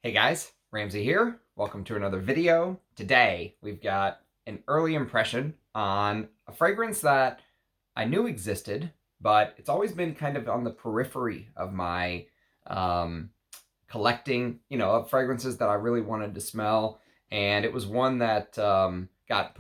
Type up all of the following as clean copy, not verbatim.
Hey guys, Ramsey here. Welcome to another video. Today we've got an early impression on a fragrance that I knew existed, but it's always been kind of on the periphery of my collecting, of fragrances that I really wanted to smell. And it was one that got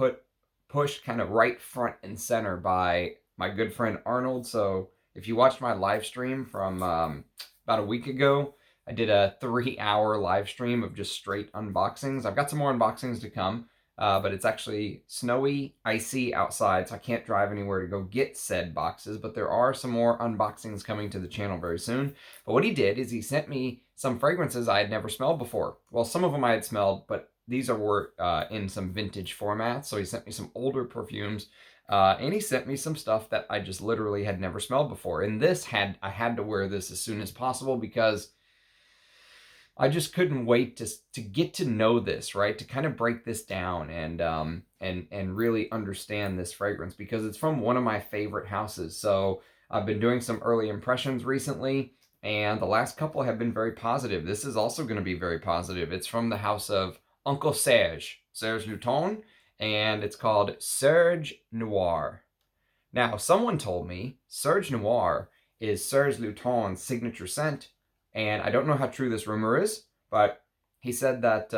pushed kind of right front and center by my good friend Arnold. So if you watched my live stream from about a week ago, I did a 3-hour live stream of just straight unboxings. I've got some more unboxings to come, but it's actually snowy, icy outside, so I can't drive anywhere to go get said boxes, but there are some more unboxings coming to the channel very soon. But what he did is he sent me some fragrances I had never smelled before. Well, some of them I had smelled, but these were in some vintage formats, so he sent me some older perfumes, and he sent me some stuff that I just literally had never smelled before. And I had to wear this as soon as possible because I just couldn't wait to get to know this, right? To kind of break this down and really understand this fragrance, because it's from one of my favorite houses. So I've been doing some early impressions recently, and the last couple have been very positive. This is also going to be very positive. It's from the house of Uncle Serge Lutens, and it's called Serge Noire. Now, someone told me Serge Noire is Serge Lutens' signature scent, and I don't know how true this rumor is, but he said that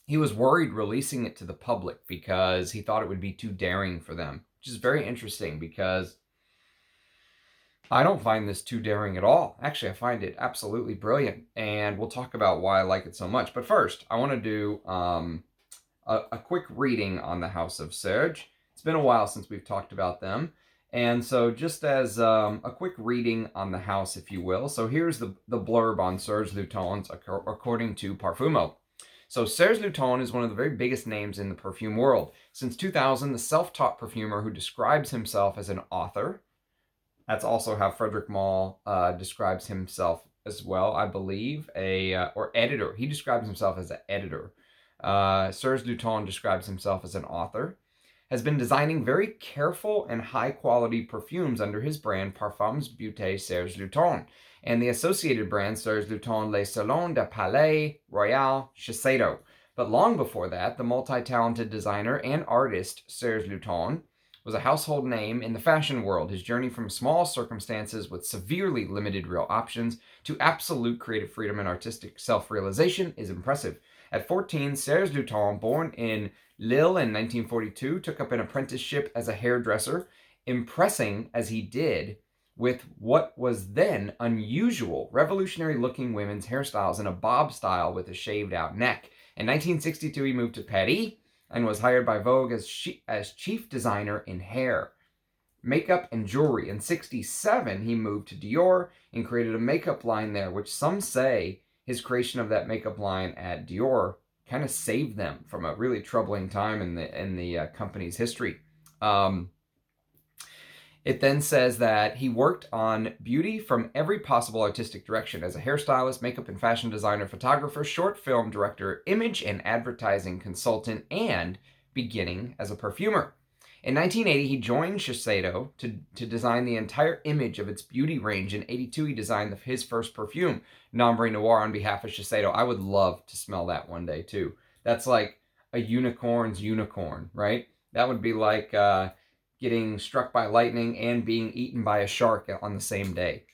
he was worried releasing it to the public because he thought it would be too daring for them, which is very interesting because I don't find this too daring at all. Actually, I find it absolutely brilliant, and we'll talk about why I like it so much. But first, I want to do a quick reading on the House of Serge. It's been a while since we've talked about them. And so just as a quick reading on the house, if you will. So here's the blurb on Serge Lutens according to Parfumo. So Serge Lutens is one of the very biggest names in the perfume world. Since 2000, the self-taught perfumer who describes himself as an author. That's also how Frederick Malle describes himself as well, I believe, or editor. He describes himself as an editor. Serge Lutens describes himself as an author. Has been designing very careful and high-quality perfumes under his brand Parfums Beauté Serge Lutens and the associated brand Serge Lutens Les Salons de Palais Royal Shiseido. But long before that, the multi-talented designer and artist Serge Lutens was a household name in the fashion world. His journey from small circumstances with severely limited real options to absolute creative freedom and artistic self-realization is impressive. At 14, Serge Lutens, born in Lille in 1942, took up an apprenticeship as a hairdresser, impressing as he did with what was then unusual, revolutionary-looking women's hairstyles in a bob style with a shaved-out neck. In 1962, he moved to Paris and was hired by Vogue as chief designer in hair, makeup, and jewelry. In 1967, he moved to Dior and created a makeup line there, which some say his creation of that makeup line at Dior kind of saved them from a really troubling time in the company's history. It then says that he worked on beauty from every possible artistic direction as a hairstylist, makeup and fashion designer, photographer, short film director, image and advertising consultant, and beginning as a perfumer. In 1980, he joined Shiseido to design the entire image of its beauty range. In 1982, he designed his first perfume, Nombre Noire, on behalf of Shiseido. I would love to smell that one day, too. That's like a unicorn's unicorn, right? That would be like getting struck by lightning and being eaten by a shark on the same day.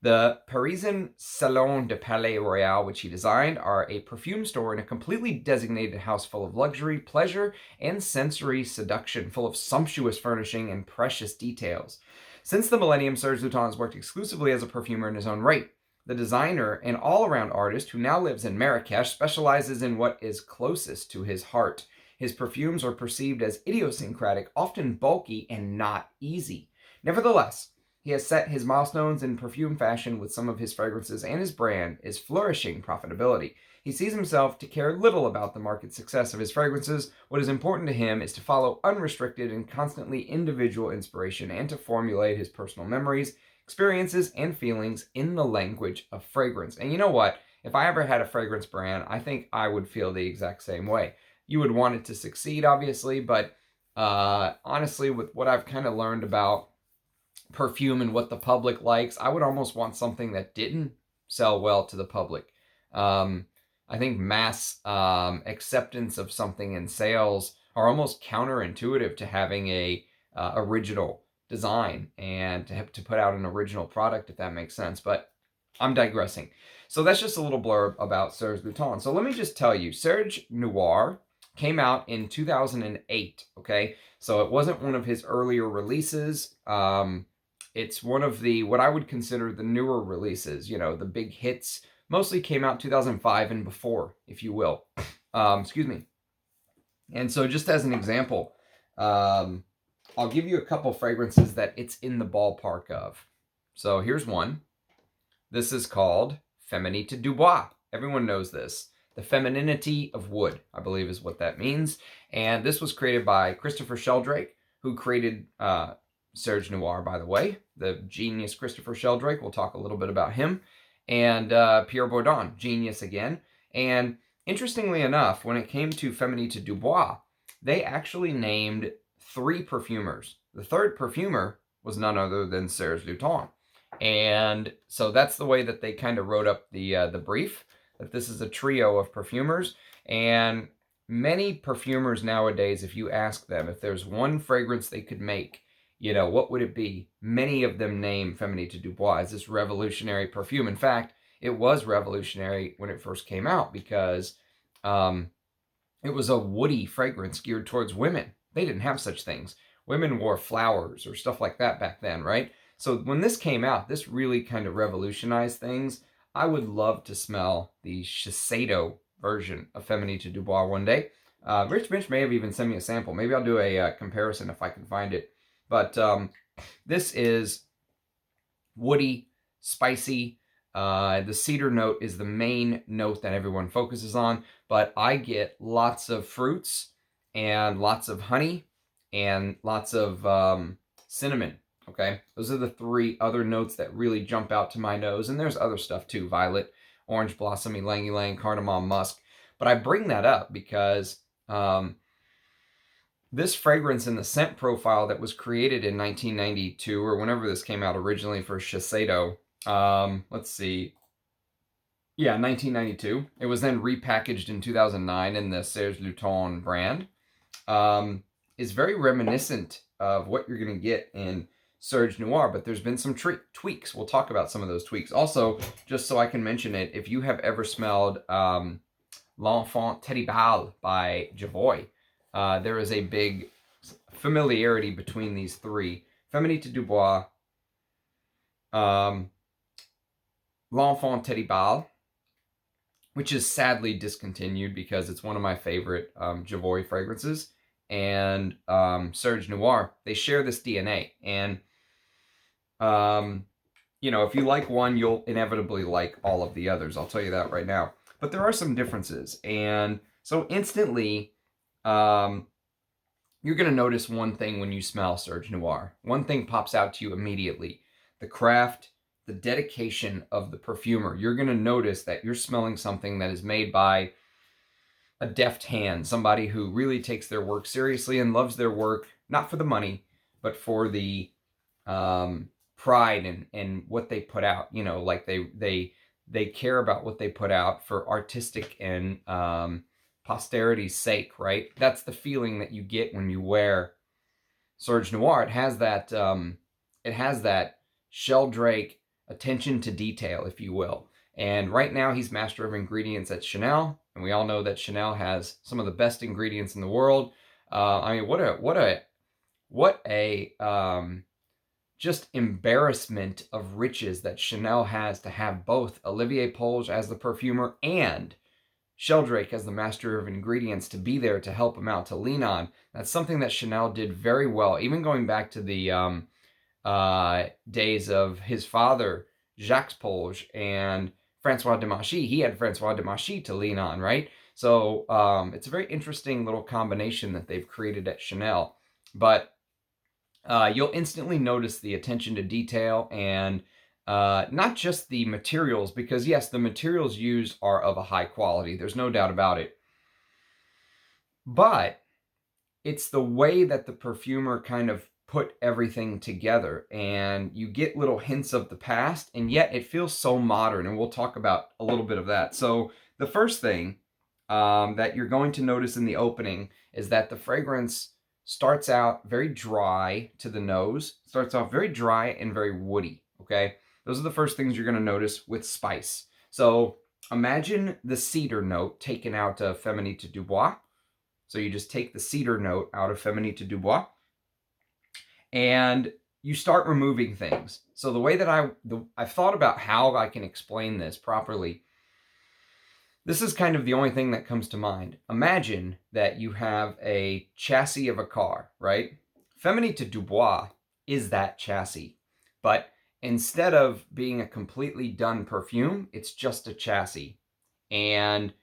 The Parisian Salon de Palais Royal, which he designed, are a perfume store in a completely designated house full of luxury, pleasure, and sensory seduction, full of sumptuous furnishing and precious details. Since the millennium, Serge Lutens worked exclusively as a perfumer in his own right. The designer and all-around artist who now lives in Marrakesh specializes in what is closest to his heart. His perfumes are perceived as idiosyncratic, often bulky, and not easy. Nevertheless, he has set his milestones in perfume fashion with some of his fragrances, and his brand is flourishing profitability. He sees himself to care little about the market success of his fragrances. What is important to him is to follow unrestricted and constantly individual inspiration and to formulate his personal memories, experiences, and feelings in the language of fragrance. And you know what? If I ever had a fragrance brand, I think I would feel the exact same way. You would want it to succeed, obviously, but honestly, with what I've kind of learned about perfume and what the public likes, I would almost want something that didn't sell well to the public. I think mass acceptance of something in sales are almost counterintuitive to having a original design and to put out an original product, if that makes sense. But I'm digressing. So that's just a little blurb about Serge Lutens. So let me just tell you, Serge Noire came out in 2008, okay? So it wasn't one of his earlier releases. It's one of the, what I would consider the newer releases, you know, the big hits. Mostly came out 2005 and before, if you will. Excuse me. And so just as an example, I'll give you a couple fragrances that it's in the ballpark of. So here's one. This is called Feminite du Bois. Everyone knows this. The femininity of wood, I believe is what that means. And this was created by Christopher Sheldrake, who created Serge Noire, by the way. The genius Christopher Sheldrake. We'll talk a little bit about him. And Pierre Bourdon, genius again. And interestingly enough, when it came to Feminite du Bois, they actually named 3 perfumers. The third perfumer was none other than Serge Lutens. And so that's the way that they kind of wrote up the brief, that this is a trio of perfumers. And many perfumers nowadays, if you ask them if there's one fragrance they could make, you know, what would it be? Many of them name Feminite du Bois as this revolutionary perfume. In fact, it was revolutionary when it first came out because it was a woody fragrance geared towards women. They didn't have such things. Women wore flowers or stuff like that back then, right? So when this came out, this really kind of revolutionized things. I would love to smell the Shiseido version of Feminite du Bois one day. Rich Mitch may have even sent me a sample. Maybe I'll do a comparison if I can find it. But this is woody, spicy. The cedar note is the main note that everyone focuses on. But I get lots of fruits and lots of honey and lots of cinnamon. Okay, those are the 3 other notes that really jump out to my nose. And there's other stuff too, violet, orange blossom, ylang ylang, cardamom, musk. But I bring that up because this fragrance in the scent profile that was created in 1992 or whenever this came out originally for Shiseido, let's see, yeah, 1992. It was then repackaged in 2009 in the Serge Lutens brand. Is very reminiscent of what you're going to get in Serge Noire, but there's been some tweaks. We'll talk about some of those tweaks. Also, just so I can mention it, if you have ever smelled L'Enfant Terrible by Bois, there is a big familiarity between these 3. Feminite du Bois, L'Enfant Terrible, which is sadly discontinued because it's one of my favorite Bois fragrances, and Serge Noire. They share this DNA. And you know, if you like one, you'll inevitably like all of the others. I'll tell you that right now. But there are some differences. And so instantly, you're going to notice one thing when you smell Serge Noire. One thing pops out to you immediately. The craft, the dedication of the perfumer. You're going to notice that you're smelling something that is made by a deft hand. Somebody who really takes their work seriously and loves their work, not for the money, but for the pride and what they put out. You know, like they care about what they put out for artistic and posterity's sake, right? That's the feeling that you get when you wear Serge Noire. It has that Sheldrake attention to detail, if you will. And right now he's master of ingredients at Chanel, and we all know that Chanel has some of the best ingredients in the world. I mean, what a just embarrassment of riches that Chanel has to have both Olivier Polge as the perfumer and Sheldrake as the master of ingredients to be there to help him out, to lean on. That's something that Chanel did very well, even going back to the days of his father, Jacques Polge, and Francois Demachy. He had Francois Demachy to lean on, right? So it's a very interesting little combination that they've created at Chanel. But you'll instantly notice the attention to detail and not just the materials, because yes, the materials used are of a high quality. There's no doubt about it. But it's the way that the perfumer kind of put everything together, and you get little hints of the past, and yet it feels so modern, and we'll talk about a little bit of that. So the first thing that you're going to notice in the opening is that the fragrance starts out very dry to the nose, starts off very dry and very woody, okay? Those are the first things you're going to notice with spice. So imagine the cedar note taken out of Feminite du Bois. So you just take the cedar note out of Feminite du Bois, and you start removing things. So the way that I've thought about how I can explain this properly, this is kind of the only thing that comes to mind. Imagine that you have a chassis of a car, right? Feminite du Bois is that chassis, but instead of being a completely done perfume, it's just a chassis. And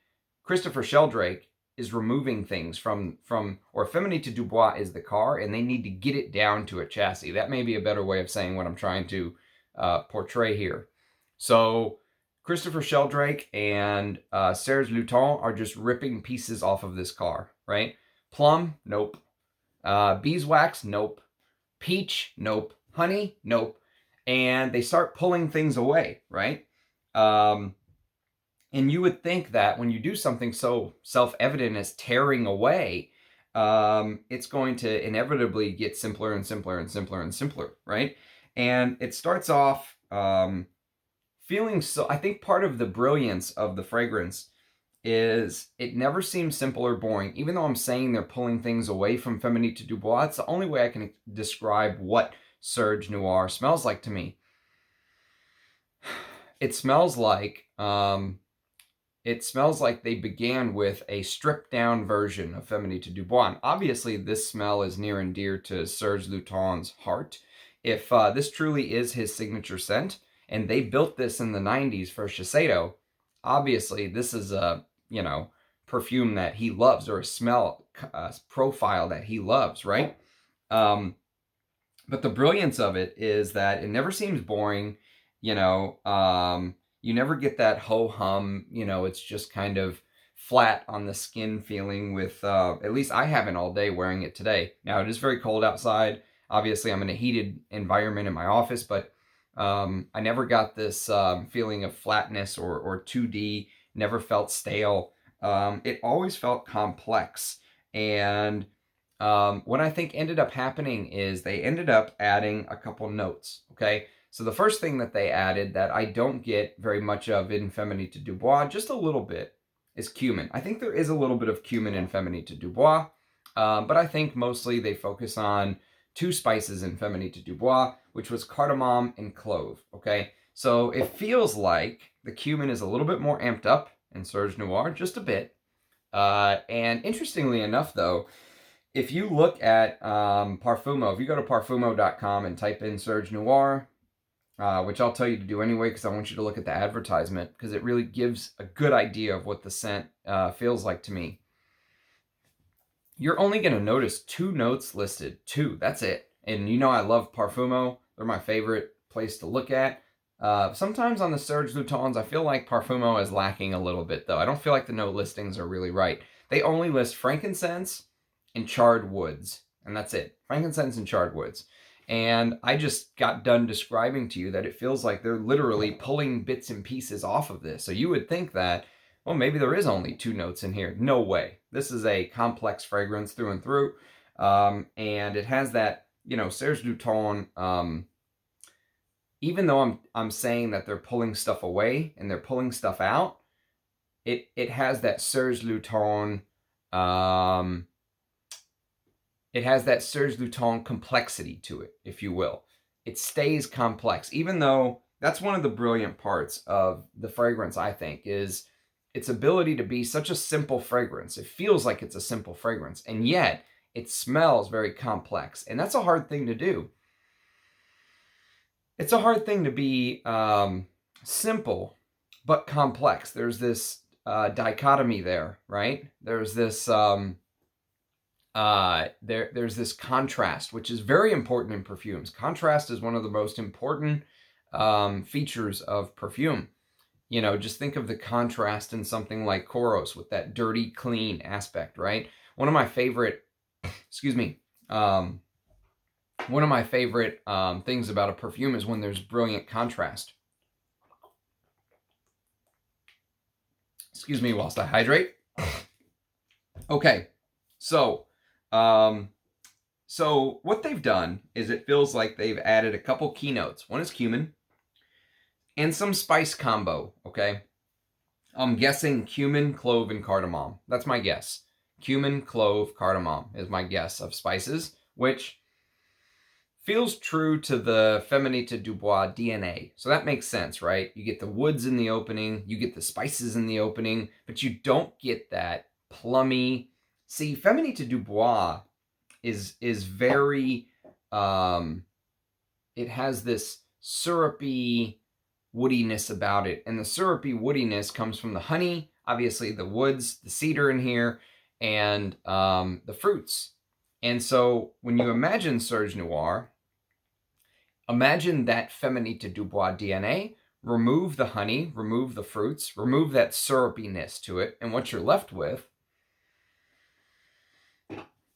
Christopher Sheldrake is removing things from or Feminite du Bois is the car, and they need to get it down to a chassis. That may be a better way of saying what I'm trying to portray here. So Christopher Sheldrake and Serge Lutens are just ripping pieces off of this car, right? Plum, nope. Beeswax, nope. Peach, nope. Honey, nope. And they start pulling things away, right? And you would think that when you do something so self-evident as tearing away, it's going to inevitably get simpler and simpler and simpler and simpler, right? And it starts off feeling so... I think part of the brilliance of the fragrance is it never seems simple or boring. Even though I'm saying they're pulling things away from Feminite du Bois, it's the only way I can describe what Serge Noire smells like to me. It smells like... It smells like they began with a stripped-down version of Feminite du Bois. And obviously, this smell is near and dear to Serge Lutens' heart. If this truly is his signature scent, and they built this in the 90s for Shiseido, obviously, this is a, perfume that he loves, or a smell profile that he loves, right? But the brilliance of it is that it never seems boring, you never get that ho-hum, it's just kind of flat on the skin feeling with, at least I haven't all day wearing it today. Now, it is very cold outside. Obviously, I'm in a heated environment in my office, but I never got this feeling of flatness or 2D, never felt stale. It always felt complex. And what I think ended up happening is they ended up adding a couple notes, okay? So the first thing that they added that I don't get very much of in Feminite du Bois, just a little bit, is cumin. I think there is a little bit of cumin in Feminite du Bois, but I think mostly they focus on two spices in Feminite du Bois, which was cardamom and clove, okay? So it feels like the cumin is a little bit more amped up in Serge Noire, just a bit. And interestingly enough, though, if you look at Parfumo, if you go to Parfumo.com and type in Serge Noire, which I'll tell you to do anyway because I want you to look at the advertisement because it really gives a good idea of what the scent feels like to me. You're only going to notice two notes listed. Two, that's it. And I love Parfumo. They're my favorite place to look at. Sometimes on the Serge Lutens, I feel like Parfumo is lacking a little bit, though. I don't feel like the note listings are really right. They only list frankincense and charred woods, and that's it. Frankincense and charred woods. And I just got done describing to you that it feels like they're literally pulling bits and pieces off of this. So you would think that, well, maybe there is only two notes in here. No way. This is a complex fragrance through and through. And it has that, Serge Lutens, even though I'm saying that they're pulling stuff away and they're pulling stuff out, it has that Serge Lutens, it has that Serge Lutens complexity to it, if you will. It stays complex, even though that's one of the brilliant parts of the fragrance, I think, is its ability to be such a simple fragrance. It feels like it's a simple fragrance, and yet it smells very complex, and that's a hard thing to do. It's a hard thing to be simple, but complex. There's this dichotomy there, right? There's this... there's this contrast, which is very important in perfumes. Contrast is one of the most important features of perfume. Just think of the contrast in something like Koros with that dirty, clean aspect, right? One of my favorite, one of my favorite things about a perfume is when there's brilliant contrast. Excuse me whilst I hydrate. Okay, so what they've done is it feels like they've added a couple keynotes. One is cumin and some spice combo, okay? I'm guessing cumin, clove, and cardamom. That's my guess. Cumin, clove, cardamom is my guess of spices, which feels true to the Feminite du Bois DNA. So that makes sense, right? You get the woods in the opening, you get the spices in the opening, but you don't get that plummy. See, Feminite du Bois is very, it has this syrupy woodiness about it. And the syrupy woodiness comes from the honey, obviously the woods, the cedar in here, and the fruits. And so when you imagine Serge Noire, imagine that Feminite du Bois DNA, remove the honey, remove the fruits, remove that syrupiness to it, and what you're left with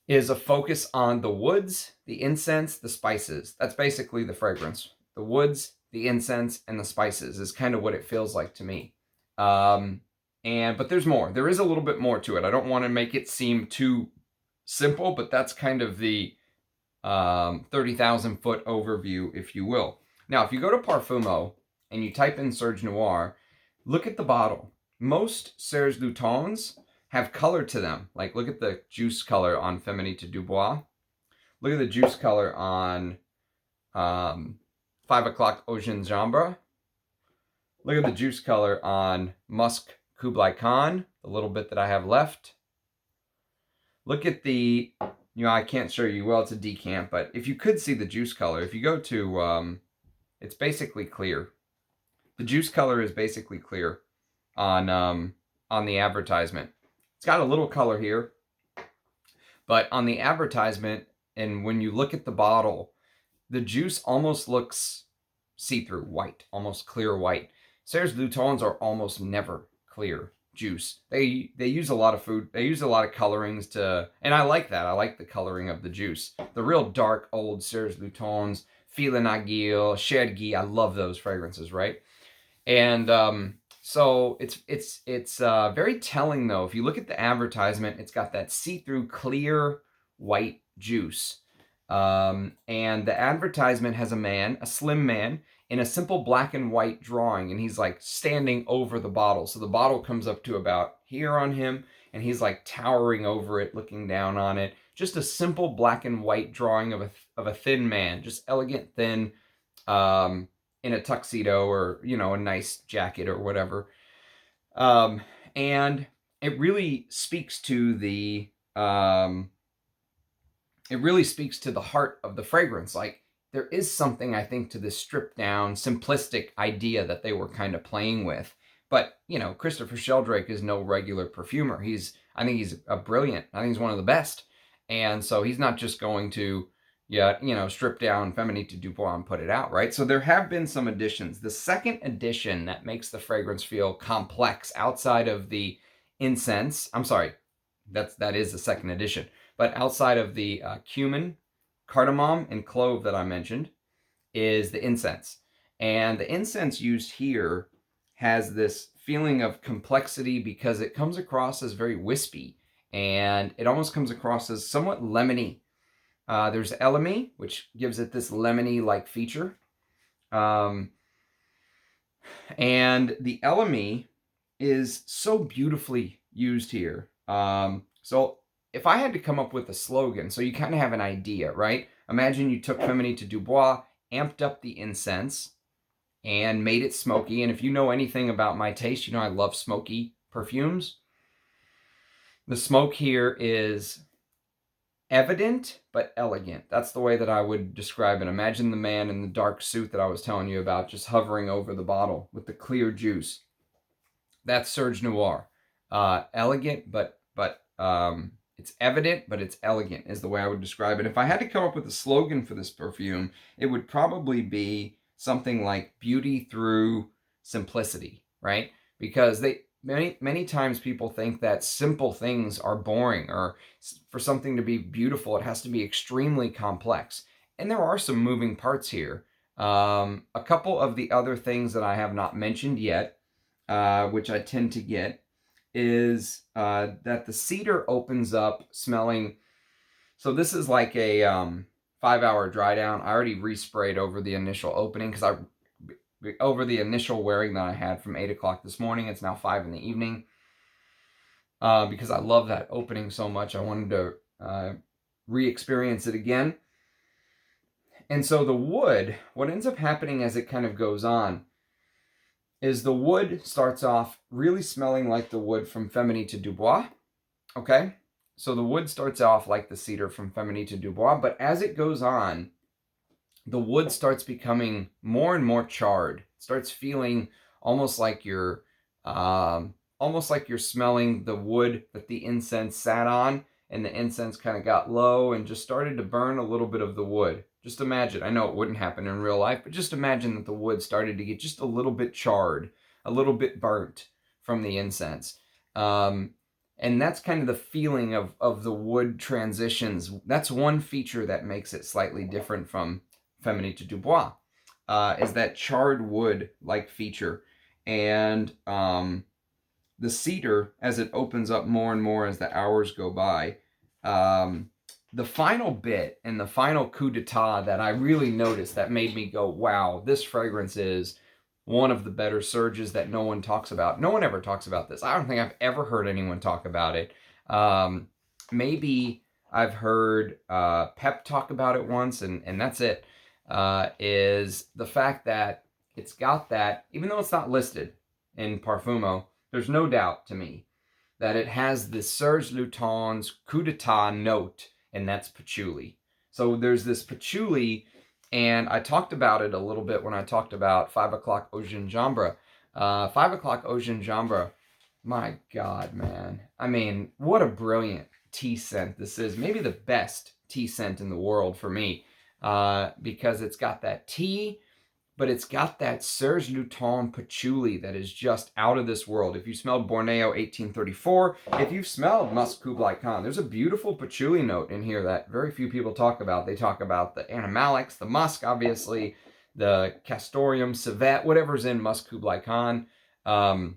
is a focus on the woods, the incense, the spices. That's basically the fragrance. The woods, the incense, and the spices is kind of what it feels like to me. But there's more. There is a little bit more to it. I don't want to make it seem too simple, but that's kind of the 30,000 foot overview, if you will. Now, if you go to Parfumo and you type in Serge Noire, look at the bottle. Most Serge Lutens have color to them. Like, look at the juice color on Feminite du Bois. Look at the juice color on 5 o'clock Au Gingembre. Look at the juice color on Musk Kublai Khan, the little bit that I have left. Look at the, I can't show you, well, it's a decant, but if you could see the juice color, if you go to, it's basically clear. The juice color is basically clear on the advertisement. It's got a little color here, but on the advertisement, and when you look at the bottle, the juice almost looks see-through white, almost clear white. Serge Lutens are almost never clear juice. They use a lot of food. They use a lot of colorings to, and I like that. I like the coloring of the juice. The real dark old Serge Lutens, Filet Nagil, Chergui, I love those fragrances, right? And so it's very telling though. If you look at the advertisement, it's got that see-through clear white juice. And the advertisement has a slim man, in a simple black and white drawing, and he's like standing over the bottle. So the bottle comes up to about here on him, and he's like towering over it, looking down on it. Just a simple black and white drawing of a thin man, just elegant, thin, in a tuxedo or, a nice jacket or whatever. And it really speaks to the heart of the fragrance. Like, there is something, I think, to this stripped down, simplistic idea that they were kind of playing with. But, Christopher Sheldrake is no regular perfumer. I think he's brilliant. I think he's one of the best. And so he's not just going to, strip down Feminite du Bois and put it out, right? So there have been some additions. The second addition that makes the fragrance feel complex outside of the incense, I'm sorry, that is the second addition. But outside of the cumin, cardamom, and clove that I mentioned, is the incense. And the incense used here has this feeling of complexity because it comes across as very wispy, and it almost comes across as somewhat lemony. There's elemi, which gives it this lemony-like feature. And the elemi is so beautifully used here. So if I had to come up with a slogan, so you kind of have an idea, right? Imagine you took Feminite du Bois, amped up the incense, and made it smoky. And if you know anything about my taste, I love smoky perfumes. The smoke here is evident, but elegant. That's the way that I would describe it. Imagine the man in the dark suit that I was telling you about, just hovering over the bottle with the clear juice. That's Serge Noire. Elegant, but it's evident, but it's elegant is the way I would describe it. If I had to come up with a slogan for this perfume, it would probably be something like beauty through simplicity, right? Because many times people think that simple things are boring, or for something to be beautiful, it has to be extremely complex. And there are some moving parts here. A couple of the other things that I have not mentioned yet, which I tend to get, is that the cedar opens up smelling. So this is like a 5-hour dry down. I already resprayed over the initial opening because over the initial wearing that I had from 8 o'clock this morning. It's now 5 in the evening. Because I love that opening so much. I wanted to re-experience it again. And so the wood, what ends up happening as it kind of goes on, is the wood starts off really smelling like the wood from Feminite to Bois. Okay? So the wood starts off like the cedar from Feminite to Bois, but as it goes on, the wood starts becoming more and more charred. It starts feeling almost like you're smelling the wood that the incense sat on, and the incense kind of got low and just started to burn a little bit of the wood. Just imagine, I know it wouldn't happen in real life, but just imagine that the wood started to get just a little bit charred, a little bit burnt from the incense. And that's kind of the feeling of the wood transitions. That's one feature that makes it slightly different from Feminite to Bois, is that charred wood-like feature. And the cedar, as it opens up more and more as the hours go by, the final bit and the final coup d'etat that I really noticed that made me go, wow, this fragrance is one of the better Serges that no one talks about. No one ever talks about this. I don't think I've ever heard anyone talk about it. Maybe I've heard Pep talk about it once, and that's it. Is the fact that it's got that, even though it's not listed in Parfumo, there's no doubt to me that it has the Serge Lutens coup d'etat note, and that's patchouli. So there's this patchouli, and I talked about it a little bit when I talked about 5 o'clock au gingembre. 5 o'clock au gingembre, my God, man. I mean, what a brilliant tea scent this is. Maybe the best tea scent in the world for me, because it's got that tea, but it's got that Serge Lutens patchouli that is just out of this world. If you smelled Borneo 1834, if you've smelled Musk Kublai Khan, there's a beautiful patchouli note in here that very few people talk about. They talk about the animalics, the musk, obviously, the castoreum, civet, whatever's in Musk Kublai Khan. But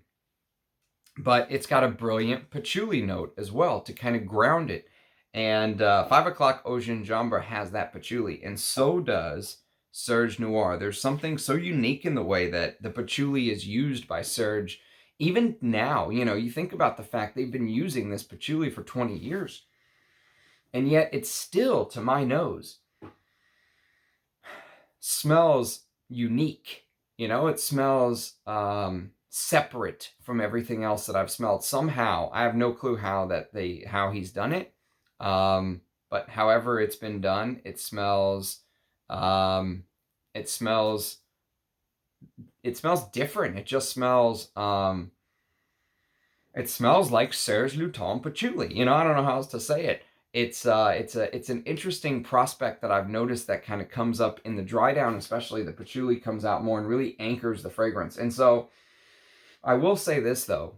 it's got a brilliant patchouli note as well to kind of ground it. And 5 o'clock au gingembre has that patchouli, and so does Serge Noire. There's something so unique in the way that the patchouli is used by Serge. Even now, you think about the fact they've been using this patchouli for 20 years. And yet it's still, to my nose, smells unique. It smells separate from everything else that I've smelled. Somehow, I have no clue how he's done it. But however it's been done, it smells different. It just smells like Serge Lutens patchouli. I don't know how else to say it. It's an interesting prospect that I've noticed that kind of comes up in the dry down, especially the patchouli comes out more and really anchors the fragrance. And so I will say this though.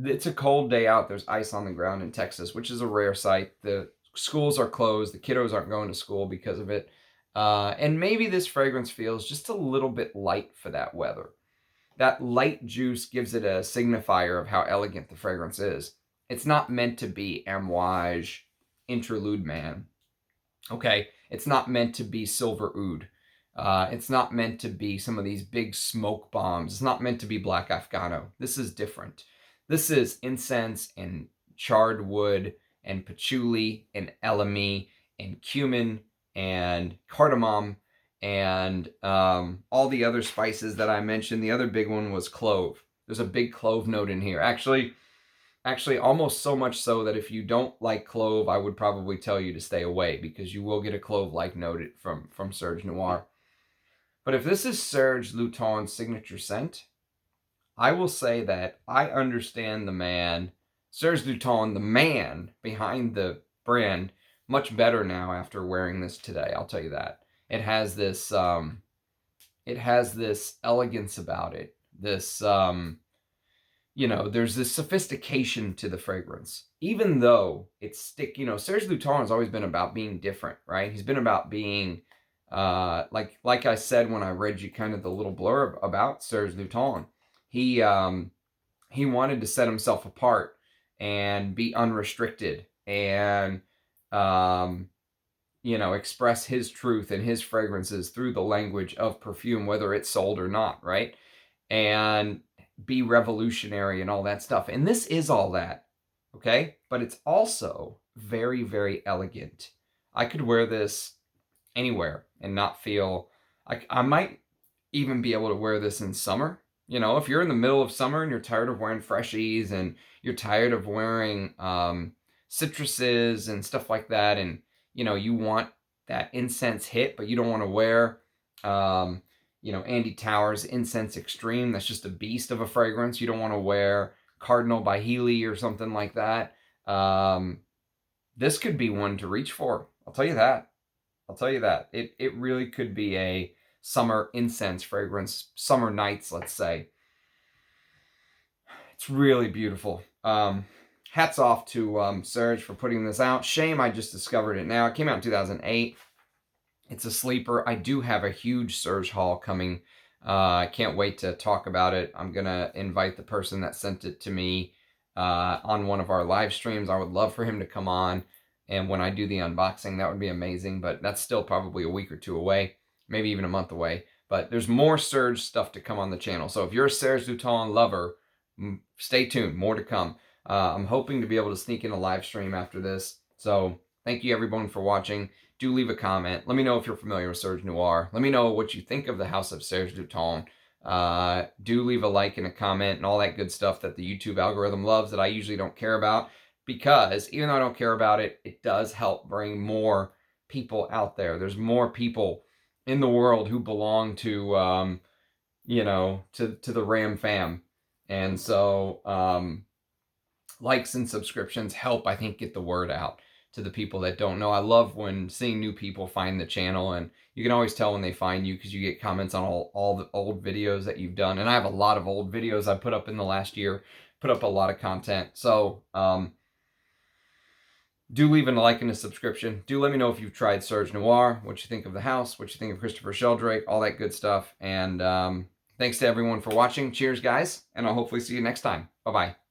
It's a cold day out. There's ice on the ground in Texas, which is a rare sight. The schools are closed. The kiddos aren't going to school because of it. And maybe this fragrance feels just a little bit light for that weather. That light juice gives it a signifier of how elegant the fragrance is. It's not meant to be Amouage, Interlude Man. Okay? It's not meant to be Silver Oud. It's not meant to be some of these big smoke bombs. It's not meant to be Black Afghano. This is different. This is incense and charred wood and patchouli and elemi and cumin and cardamom and all the other spices that I mentioned. The other big one was clove. There's a big clove note in here. Actually, almost so much so that if you don't like clove, I would probably tell you to stay away, because you will get a clove-like note from Serge Noire. But if this is Serge Lutens' signature scent, I will say that I understand the man, Serge Lutens, the man behind the brand, much better now after wearing this today. I'll tell you that. It has this elegance about it. This, there's this sophistication to the fragrance. Even though it's Serge Lutens has always been about being different, right? He's been about being, like I said when I read you kind of the little blurb about Serge Lutens. He he wanted to set himself apart and be unrestricted and, express his truth and his fragrances through the language of perfume, whether it's sold or not, right? And be revolutionary and all that stuff. And this is all that, okay? But it's also very, very elegant. I could wear this anywhere and not feel like I might even be able to wear this in summer. If you're in the middle of summer and you're tired of wearing freshies and you're tired of wearing citruses and stuff like that, and you want that incense hit, but you don't want to wear Andy Towers Incense Extreme. That's just a beast of a fragrance. You don't want to wear Cardinal by Healy or something like that. This could be one to reach for. I'll tell you that. It really could be a summer incense fragrance, summer nights, let's say. It's really beautiful. Hats off to Serge for putting this out. Shame I just discovered it now. It came out in 2008. It's a sleeper. I do have a huge Serge haul coming. I can't wait to talk about it. I'm going to invite the person that sent it to me on one of our live streams. I would love for him to come on. And when I do the unboxing, that would be amazing. But that's still probably a week or two away, maybe even a month away. But there's more Serge stuff to come on the channel. So if you're a Serge Lutens lover, stay tuned. More to come. I'm hoping to be able to sneak in a live stream after this. So thank you everyone for watching. Do leave a comment. Let me know if you're familiar with Serge Noire. Let me know what you think of the House of Serge Lutens. Do leave a like and a comment and all that good stuff that the YouTube algorithm loves that I usually don't care about. Because even though I don't care about it, it does help bring more people out there. There's more people in the world who belong to, to the Ram fam. And so likes and subscriptions help, I think, get the word out to the people that don't know. I love when seeing new people find the channel, and you can always tell when they find you because you get comments on all the old videos that you've done. And I have a lot of old videos I put up in the last year, put up a lot of content. So, do leave a like and a subscription. Do let me know if you've tried Serge Noire, what you think of the house, what you think of Christopher Sheldrake, all that good stuff. And thanks to everyone for watching. Cheers, guys, and I'll hopefully see you next time. Bye-bye.